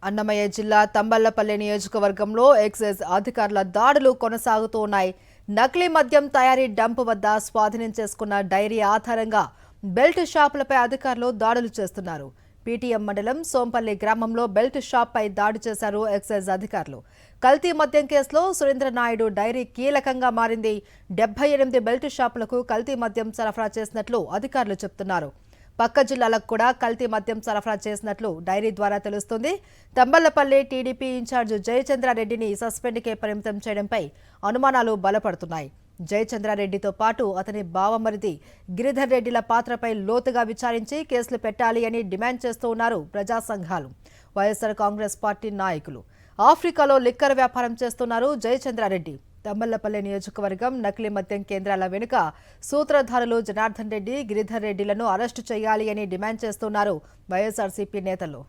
అన్నమయ్య జిల్లా తంబళ్లపల్లి నియోజకవర్గంలో ఎక్సైజ్ అధికారుల దాడులు కొనసాగుతూ ఉన్నాయి. నకిలీ మద్యం తయారీ డంప్ వద్ద స్వాధీనం చేసుకున్న డైరీ ఆధారంగా బెల్ట్ షాపులపై అధికారులు దాడులు చేస్తున్నారు. పీటీఎం మండలం సోంపల్లి గ్రామంలో బెల్ట్ షాప్పై దాడి చేశారు ఎక్సైజ్ అధికారులు. కల్తీ మద్యం కేసులో సురేంద్రనాయుడు డైరీ కీలకంగా మారింది. 78 బెల్ట్ షాపులకు కల్తీ మద్యం సరఫరా చేసినట్లు అధికారులు చెబుతున్నారు. పక్క జిల్లాలకు కూడా కల్తీ మద్యం సరఫరా చేసినట్లు డైరీ ద్వారా తెలుస్తోంది. తంబళ్లపల్లి టీడీపీ ఇన్ఛార్జ్ జయచంద్రారెడ్డిని సస్పెండ్కే పరిమితం చేయడంపై అనుమానాలు బలపడుతున్నాయి. జయచంద్రారెడ్డితో పాటు అతని బావమరిది గిరిధర్ రెడ్డిల పాత్రపై లోతుగా విచారించి కేసులు పెట్టాలి అని డిమాండ్ చేస్తూ ఉన్నారు ప్రజా సంఘాలు, వైఎస్ఆర్ కాంగ్రెస్ పార్టీ నాయకులు. ఆఫ్రికాలో లిక్కర్ వ్యాపారం చేస్తున్నారు జయచంద్రారెడ్డి. తంబళ్లపల్లి నియోజకవర్గం నకిలీ మద్యం కేంద్రాల వెనుక సూత్రధారులు జనార్దన్ రెడ్డి, గిరిధర్ రెడ్డిలను అరెస్టు చేయాలి అని డిమాండ్ చేస్తున్నారు వైఎస్ఆర్సీపీ నేతలు.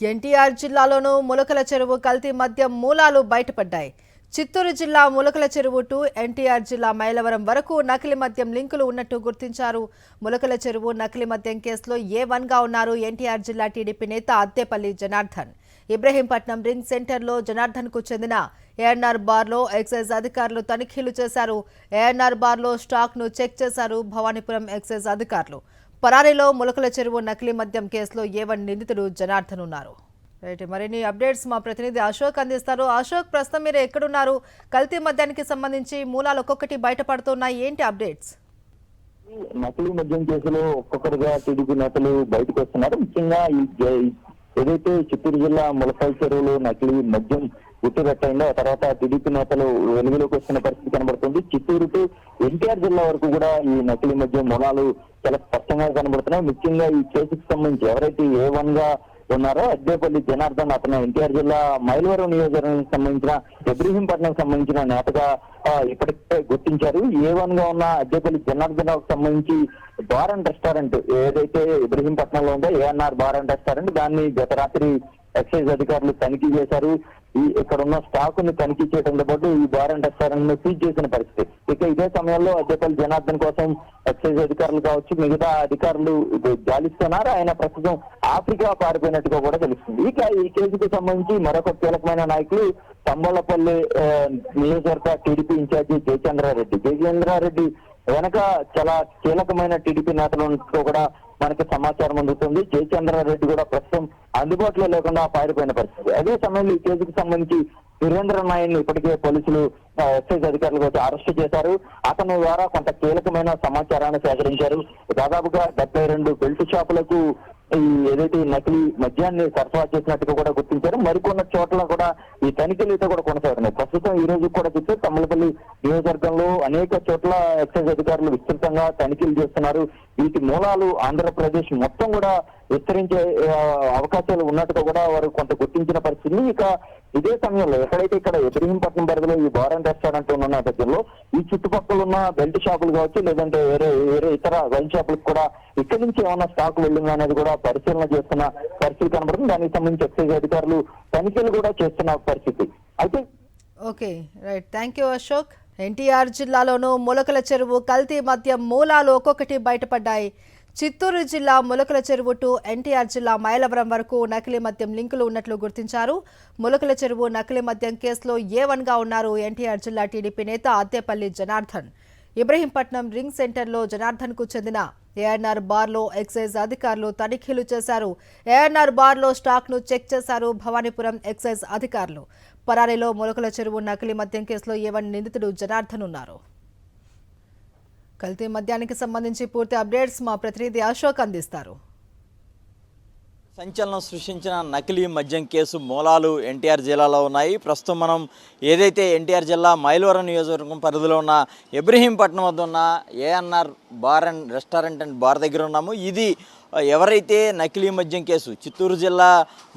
ఎన్టీఆర్ జిల్లాలోనూ ములకల చెరువు కల్తీ మద్యం మూలాలు బయటపడ్డాయి. చిత్తూరు జిల్లా ములకల చెరువు టు ఎన్టీఆర్ జిల్లా మైలవరం వరకు నకిలీ మద్యం లింకులు ఉన్నట్టు గుర్తించారు. ములకల చెరువు నకిలీ మద్యం కేసులో A1గా ఉన్నారు ఎన్టీఆర్ జిల్లా టీడీపీ నేత అత్తేపల్లి జనార్దన్. ఇబ్రహీంపట్నం రింగ్ సెంటర్లో జనార్దన్కు చెందిన ఏఎన్ఆర్ బార్లో ఎక్సైజ్ అధికారులు తనిఖీలు చేశారు. ఏఎన్ఆర్ బార్లో స్టాక్ను చెక్ చేశారు భవానీపురం ఎక్సైజ్ అధికారులు. పరారీలో ములకల చెరువు నకిలీ మద్యం కేసులో A1 నిందితుడు జనార్దన్ ఉన్నారు. మరిన్ని అప్డేట్స్ మా ప్రతినిధి అశోక్ అందిస్తారు. అశోక్, ప్రస్తుతం మీరు ఎక్కడున్నారు? కల్తీ మద్యానికి సంబంధించి మూలాలు ఒక్కొక్కటి బయటపడుతున్నాయి, ఏంటి అప్డేట్స్? నకిలీ మద్యం కేసులో ఒక్కొక్కరుగా టీడీపీ నేతలు బయటకు వస్తున్నారు. ముఖ్యంగా ఏదైతే చిత్తూరు జిల్లా ములకల చెరువులో నకిలీ మద్యం గుట్టురట్టయిందో ఆ తర్వాత టీడీపీ నేతలు వెలుగులోకి వస్తున్న పరిస్థితి కనబడుతుంది. చిత్తూరు టు ఎన్టీఆర్ జిల్లా వరకు కూడా ఈ నకిలీ మద్యం మూలాలు చాలా స్పష్టంగా కనబడుతున్నాయి. ముఖ్యంగా ఈ కేసుకు సంబంధించి ఎవరైతే A1గా ఉన్నారో అద్దేపల్లి జనార్దన్, అతను ఎన్టీఆర్ జిల్లా మైలవరం నియోజకవర్గానికి సంబంధించిన ఇబ్రహీంపట్నం సంబంధించిన నేతగా ఇప్పటికే గుర్తించారు. A1గా ఉన్న అద్దేపల్లి జనార్దన్ సంబంధించి బార్ అండ్ రెస్టారెంట్ ఏదైతే ఇబ్రహీంపట్నంలో ఉందో ఏఎన్ఆర్ బార్ అండ్ రెస్టారెంట్, దాన్ని గత రాత్రి ఎక్సైజ్ అధికారులు తనిఖీ చేశారు. ఇక్కడ ఉన్న స్టాక్ ని తనిఖీ చేయడంతో పాటు ఈ బార్ అండ్ రెస్టారెంట్ ను సీజ్ చేసిన పరిస్థితి. ఇక ఇదే సమయంలో అద్దెపల్లి జనార్దన్ కోసం ఎక్సైజ్ అధికారులు కావచ్చు, మిగతా అధికారులు గాలిస్తున్నారు. ఆయన ప్రస్తుతం ఆఫ్రికా పారిపోయినట్టుగా కూడా తెలుస్తుంది. ఇక ఈ కేసుకు సంబంధించి మరొక కీలకమైన నాయకులు తంబళ్లపల్లి నియోజకవర్గ టీడీపీ ఇన్ఛార్జి జయచంద్రారెడ్డి వెనక చాలా కీలకమైన టీడీపీ నేతలతో కూడా మనకి సమాచారం అందుతుంది. జయచంద్రారెడ్డి కూడా ప్రస్తుతం అందుబాటులో లేకుండా పారిపోయిన పరిస్థితి. అదే సమయంలో ఈ కేసుకు సంబంధించి సురేంద్రనాయుడిని ఇప్పటికే పోలీసులు ఎక్సైజ్ అధికారులు వచ్చి అరెస్టు చేశారు. అతని ద్వారా కొంత కీలకమైన సమాచారాన్ని సేకరించారు. దాదాపుగా 72 బెల్ట్ షాపులకు ఏదైతే నకిలీ మద్యాన్ని సరఫరా చేసినట్టుగా కూడా గుర్తించారు. మరికొన్న చోట్ల కూడా ఈ తనిఖీలు అయితే కూడా కొనసాగుతున్నాయి. ప్రస్తుతం ఈ రోజు కూడా చూస్తే తమ్మలపల్లి నియోజకవర్గంలో అనేక చోట్ల ఎక్సైజ్ అధికారులు విస్తృతంగా తనిఖీలు చేస్తున్నారు. వీటి మూలాలు ఆంధ్రప్రదేశ్ మొత్తం కూడా విస్తరించే అవకాశాలు ఉన్నట్టుగా కూడా వారు కొంత గుర్తించిన పరిస్థితి. ఇక ఇదే సమయంలో ఎక్కడైతే ఇక్కడ ఇబ్రహీంపట్నం పరిధిలో ఈ బార్ అండ్ రెస్టారెంట్ ఉన్న నేపథ్యంలో ఈ చుట్టుపక్కల ఉన్న బెల్ట్ షాపులు కావచ్చు, లేదంటే వేరే ఇతర వైన్ షాపులకు కూడా ఇక్కడి నుంచి ఏమన్నా స్టాక్ వెళ్ళింది అనేది కూడా పరిశీలన చేస్తున్న పరిస్థితి కనబడుతుంది. దానికి సంబంధించి ఎక్సైజ్ అధికారులు తనిఖీలు కూడా చేస్తున్న పరిస్థితి. అయితే okay, right, thank you Ashok. NTR జిల్లాలోనూ ములకల చెరువు కల్తీ మద్యం మూలాలు ఒక్కొక్కటి బయటపడ్డాయి. చిత్తూరు జిల్లా ములకల చెరువు టు ఎన్టీఆర్ జిల్లా మైలవరం వరకు నకిలీ మద్యం లింకులు ఉన్నట్లు గుర్తించారు. ములకల చెరువు నకిలీ మద్యం కేసులో A1గా ఉన్నారు ఎన్టీఆర్ జిల్లా టీడీపీ నేత అత్తేపల్లి జనార్దన్. ఇబ్రహీంపట్నం రింగ్ సెంటర్లో జనార్దన్కు చెందిన ఏఎన్ఆర్ బార్లో ఎక్సైజ్ అధికారులు తనిఖీలు చేశారు. ఏఎన్ఆర్ బార్లో స్టాక్ను చెక్ చేశారు భవానీపురం ఎక్సైజ్ అధికారులు. పరారీలో ములకల చెరువు నకిలీ మద్యం కేసులో A1 నిందితుడు జనార్దన్ ఉన్నారు. కల్తీ మద్యానికి సంబంధించి పూర్తి అప్డేట్స్ మా ప్రతినిధి అశోక్ అందిస్తారు. సంచలనం సృష్టించిన నకిలీ మద్యం కేసు మూలాలు ఎన్టీఆర్ జిల్లాలో ఉన్నాయి. ప్రస్తుతం మనం ఏదైతే ఎన్టీఆర్ జిల్లా మైలవరం నియోజకవర్గం పరిధిలో ఉన్న ఇబ్రహీంపట్నం వద్ద ఉన్న ANR bar and restaurant and bar దగ్గర ఉన్నాము. ఇది ఎవరైతే నకిలీ మద్యం కేసు చిత్తూరు జిల్లా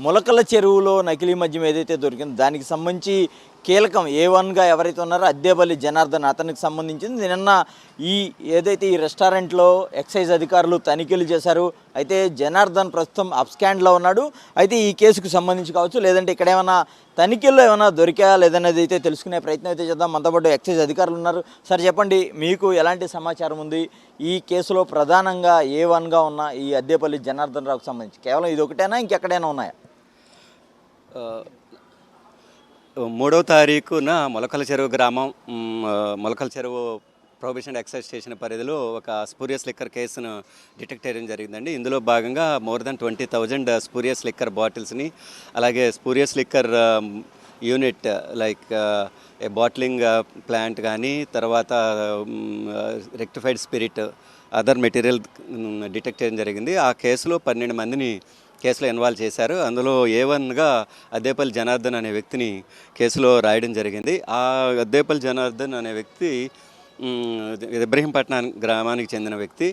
ములకల చెరువులో నకిలీ మద్యం ఏదైతే దొరికిందో దానికి సంబంధించి కీలకం A1గా ఎవరైతే ఉన్నారో అద్దేపల్లి జనార్దన్ అతనికి సంబంధించింది నిన్న ఏదైతే ఈ రెస్టారెంట్లో ఎక్సైజ్ అధికారులు తనిఖీలు చేశారు. అయితే జనార్దన్ ప్రస్తుతం అబ్స్కాండ్లో ఉన్నాడు. అయితే ఈ కేసుకు సంబంధించి కావచ్చు లేదంటే ఇక్కడ ఏమైనా తనిఖీల్లో ఏమైనా దొరికా లేదనేది అయితే తెలుసుకునే ప్రయత్నం అయితే చేద్దాం. మనతో పాటు ఎక్సైజ్ అధికారులు ఉన్నారు. సార్ చెప్పండి, మీకు ఎలాంటి సమాచారం ఉంది? ఈ కేసులో ప్రధానంగా A1గా ఉన్న ఈ అద్దేపల్లి జనార్దన్ రావుకు సంబంధించి కేవలం ఇది ఒకటేనా, ఇంకెక్కడైనా ఉన్నాయా? 3వ తారీఖున మొలకల చెరువు గ్రామం మొలకల చెరువు ప్రొహిబిషన్ ఎక్సైజ్ స్టేషన్ పరిధిలో ఒక స్పూరియస్ లిక్కర్ కేసును డిటెక్ట్ చేయడం జరిగిందండి. ఇందులో భాగంగా మోర్ దెన్ 20,000 స్పూరియస్ లిక్కర్ బాటిల్స్ని, అలాగే స్పూరియస్ లిక్కర్ యూనిట్ లైక్ ఏ బాట్లింగ్ ప్లాంట్ కానీ, తర్వాత rectified spirit, other material detect చేయడం జరిగింది. ఆ కేసులో 12 మందిని కేసులో ఇన్వాల్వ్ చేశారు. అందులో A1గా అద్దేపల్లి జనార్దన్ అనే వ్యక్తిని కేసులో రాయడం జరిగింది. ఆ అద్దేపల్లి జనార్దన్ అనే వ్యక్తి ఇబ్రహీంపట్నం గ్రామానికి చెందిన వ్యక్తి.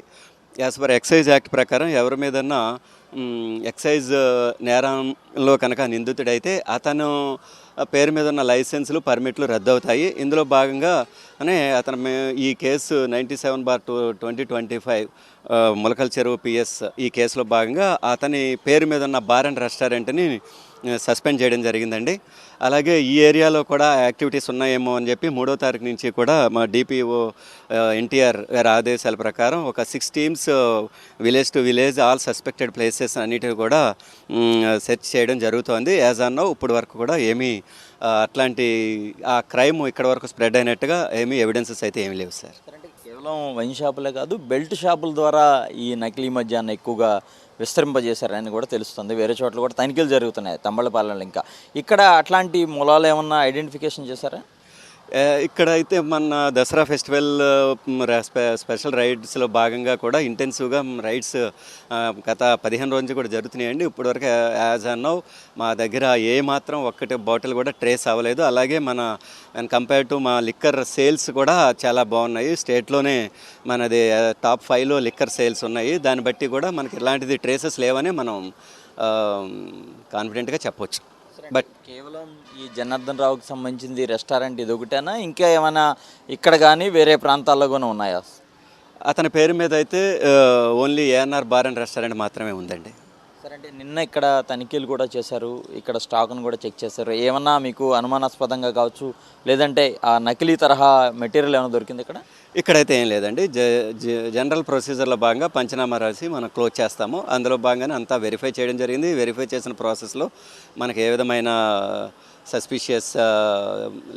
యాజ్ పర్ ఎక్సైజ్ యాక్ట్ ప్రకారం ఎవరి మీదన్నా ఎక్సైజ్ నేరంలో కనుక నిందితుడైతే అతను పేరు మీద ఉన్న లైసెన్సులు, పర్మిట్లు రద్దు అవుతాయి. ఇందులో భాగంగా అతను ఈ కేసు 97/2025 ములకల చెరువు PS ఈ కేసులో భాగంగా అతని పేరు మీద ఉన్న బార్ అండ్ రెస్టారెంట్ని సస్పెండ్ చేయడం జరిగిందండి. అలాగే ఈ ఏరియాలో కూడా యాక్టివిటీస్ ఉన్నాయేమో అని చెప్పి 3వ తారీఖు నుంచి కూడా మా DPO NTR గారి ఆదేశాల ప్రకారం ఒక 6 teams village to village all suspected places అన్నిటిని కూడా సెర్చ్ చేయడం జరుగుతోంది. యాజ్ అన్ నౌ ఇప్పటి వరకు కూడా ఏమీ అట్లాంటి ఆ క్రైమ్ ఇక్కడ వరకు స్ప్రెడ్ అయినట్టుగా ఏమీ ఎవిడెన్సెస్ అయితే ఏమీ లేవు సార్. కేవలం వైన్ షాపులే కాదు, బెల్ట్ షాపుల ద్వారా ఈ నకిలీ మద్యాన్ని ఎక్కువగా విస్తరింపజేశారని కూడా తెలుస్తుంది. వేరే చోట్ల కూడా తనిఖీలు జరుగుతున్నాయి, తంబళపాలెంలో. ఇంకా ఇక్కడ అట్లాంటి మూలాలు ఏమన్నా ఐడెంటిఫికేషన్ చేశారా? ఇక్కడ అయితే మన దసరా ఫెస్టివల్ స్పెషల్ రైడ్స్లో భాగంగా కూడా ఇంటెన్సివ్గా రైడ్స్ గత 15 రోజులు కూడా జరుగుతున్నాయండి. ఇప్పటివరకు యాజ్ అన్ నౌ మా దగ్గర మాత్రం ఒక్కటి బాటిల్ కూడా ట్రేస్ అవ్వలేదు. అలాగే కంపేర్ టు మా లిక్కర్ సేల్స్ కూడా చాలా బాగున్నాయి. స్టేట్లోనే మనది టాప్ 5లో లిక్కర్ సేల్స్ ఉన్నాయి. దాన్ని బట్టి కూడా మనకి ఇలాంటిది ట్రేసెస్ లేవని మనం కాన్ఫిడెంట్గా చెప్పవచ్చు. బట్ కేవలం ఈ జనార్దన్ రావుకి సంబంధించింది రెస్టారెంట్ ఇది ఒకటేనా, ఇంకా ఏమైనా ఇక్కడ కానీ వేరే ప్రాంతాల్లో కూడా ఉన్నాయా? అతని పేరు మీద అయితే only ANR bar and restaurant మాత్రమే ఉందండి. సరే, అంటే నిన్న ఇక్కడ తనిఖీలు కూడా చేశారు, ఇక్కడ స్టాక్ను కూడా చెక్ చేశారు. ఏమన్నా మీకు అనుమానాస్పదంగా కావచ్చు లేదంటే ఆ నకిలీ తరహా మెటీరియల్ ఏమైనా దొరికింది ఇక్కడ? ఇక్కడైతే ఏం లేదండి. జనరల్ ప్రొసీజర్లో భాగంగా పంచనామా రాసి మనం క్లోజ్ చేస్తాము. అందులో భాగంగానే అంతా వెరిఫై చేయడం జరిగింది. వెరిఫై చేసిన ప్రాసెస్లో మనకి ఏ విధమైన సస్పిషియస్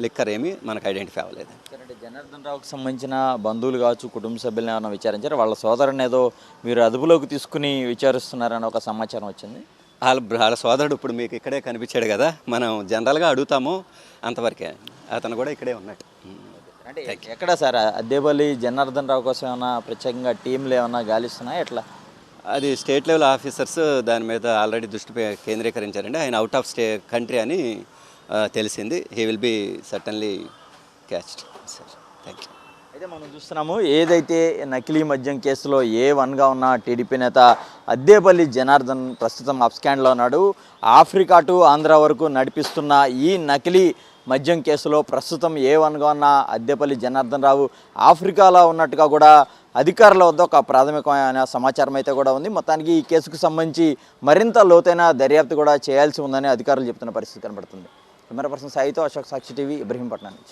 లిక్కర్ ఏమీ మనకు ఐడెంటిఫై అవ్వలేదు. అంటే జనార్దన్ రావుకి సంబంధించిన బంధువులు కావచ్చు, కుటుంబ సభ్యులను ఏమైనా విచారించారు? వాళ్ళ సోదరుని ఏదో మీరు అదుపులోకి తీసుకుని విచారిస్తున్నారని ఒక సమాచారం వచ్చింది. వాళ్ళ సోదరుడు ఇప్పుడు మీకు ఇక్కడే కనిపించాడు కదా, మనం జనరల్గా అడుగుతాము, అంతవరకే. అతను కూడా ఇక్కడే ఉన్నాడు. అంటే ఎక్కడ సార్ అద్దేపల్లి జనార్దన్ రావు కోసం ఏమైనా ప్రత్యేకంగా టీంలు ఏమైనా గాలిస్తున్నాయా ఎట్లా? అది స్టేట్ లెవెల్ ఆఫీసర్స్ దాని మీద ఆల్రెడీ దృష్టి కేంద్రీకరించారండి. ఆయన అవుట్ ఆఫ్ కంట్రీ అని తెలిసింది. He will be certainly catched sir. Thank you. అయితే మనం చూస్తున్నాము, ఏదైతే నకిలీ మద్యం కేసులో A1గా ఉన్న టీడీపీ నేత అద్దేపల్లి జనార్దన్ ప్రస్తుతం అబ్స్కాండ్లో ఉన్నాడు. ఆఫ్రికా టు ఆంధ్ర వరకు నడిపిస్తున్న ఈ నకిలీ మద్యం కేసులో ప్రస్తుతం A1గా ఉన్న అద్దేపల్లి జనార్దన్ రావు ఆఫ్రికాలో ఉన్నట్టుగా కూడా అధికారుల వద్ద ఒక ప్రాథమికమైన సమాచారం అయితే కూడా ఉంది. మొత్తానికి ఈ కేసుకు సంబంధించి మరింత లోతైన దర్యాప్తు కూడా చేయాల్సి ఉందని అధికారులు చెప్తున్న పరిస్థితి కనబడుతుంది. కెమెరా పర్సన్ సాయితో అశోక్, సాక్షి టీవీ, ఇబ్రహీంపట్నం నుంచి.